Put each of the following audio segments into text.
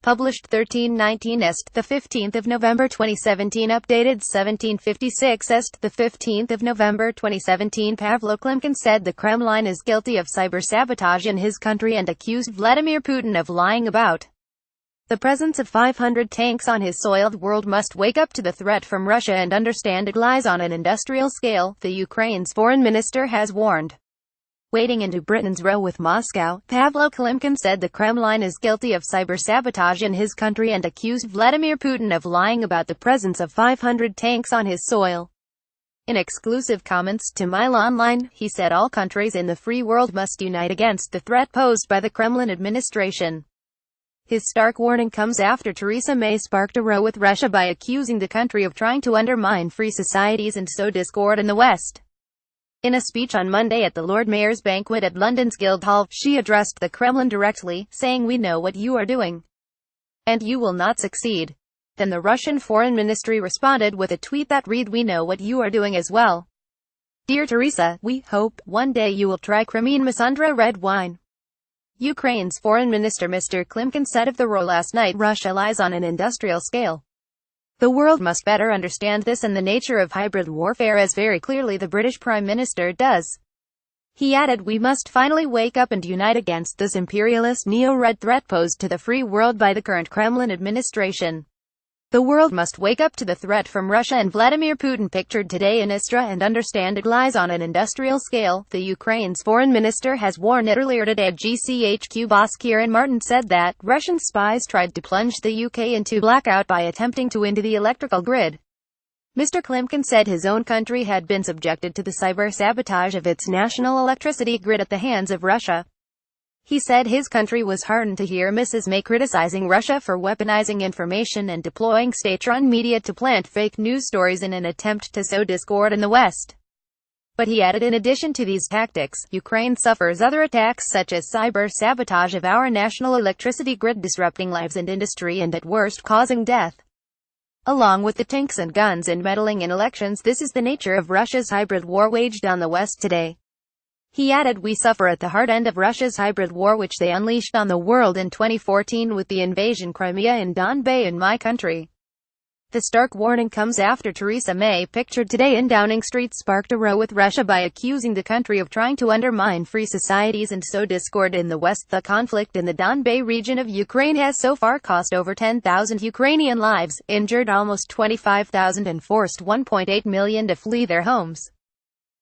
Published 1319 Est, the 15th of November 2017. Updated 1756 Est, the 15th of November 2017. Pavlo Klimkin said the Kremlin is guilty of cyber-sabotage in his country and accused Vladimir Putin of lying about the presence of 500 tanks on his soil. The world must wake up to the threat from Russia and understand it lies on an industrial scale, the Ukraine's foreign minister has warned. Wading into Britain's row with Moscow, Pavlo Klimkin said the Kremlin is guilty of cyber-sabotage in his country and accused Vladimir Putin of lying about the presence of 500 tanks on his soil. In exclusive comments to Mile Online, he said all countries in the free world must unite against the threat posed by the Kremlin administration. His stark warning comes after Theresa May sparked a row with Russia by accusing the country of trying to undermine free societies and sow discord in the West. In a speech on Monday at the Lord Mayor's banquet at London's Guildhall, she addressed the Kremlin directly, saying, "We know what you are doing, and you will not succeed." Then the Russian Foreign Ministry responded with a tweet that read, "We know what you are doing as well. Dear Teresa, we hope one day you will try Crimean Masundra red wine." Ukraine's Foreign Minister Mr. Klimkin said of the row last night, "Russia lies on an industrial scale. The world must better understand this and the nature of hybrid warfare as very clearly the British Prime Minister does." He added, "We must finally wake up and unite against this imperialist neo-red threat posed to the free world by the current Kremlin administration. The world must wake up to the threat from Russia and Vladimir Putin pictured today in Istra and understand it lies on an industrial scale," the Ukraine's foreign minister has warned. Earlier today, GCHQ boss Kieran Martin said that Russian spies tried to plunge the UK into blackout by attempting to into the electrical grid. Mr. Klimkin said his own country had been subjected to the cyber-sabotage of its national electricity grid at the hands of Russia. He said his country was heartened to hear Mrs. May criticizing Russia for weaponizing information and deploying state-run media to plant fake news stories in an attempt to sow discord in the West. But he added, in addition to these tactics, Ukraine suffers other attacks such as cyber-sabotage of our national electricity grid, disrupting lives and industry and at worst causing death. Along with the tanks and guns and meddling in elections, this is the nature of Russia's hybrid war waged on the West today. He added, "We suffer at the hard end of Russia's hybrid war which they unleashed on the world in 2014 with the invasion Crimea and Donbas in my country." The stark warning comes after Theresa May, pictured today in Downing Street, sparked a row with Russia by accusing the country of trying to undermine free societies and sow discord in the West. The conflict in the Donbas region of Ukraine has so far cost over 10,000 Ukrainian lives, injured almost 25,000 and forced 1.8 million to flee their homes.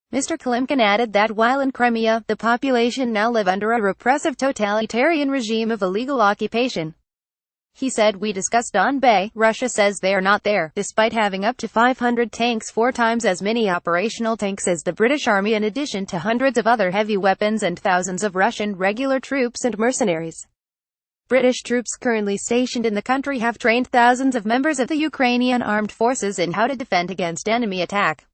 Mr. Klimkin added that while in Crimea, the population now live under a repressive totalitarian regime of illegal occupation. He said, "We discussed Donbas. Russia says they are not there, despite having up to 500 tanks, 4 times as many operational tanks as the British Army, in addition to hundreds of other heavy weapons and thousands of Russian regular troops and mercenaries. British troops currently stationed in the country have trained thousands of members of the Ukrainian armed forces in how to defend against enemy attack.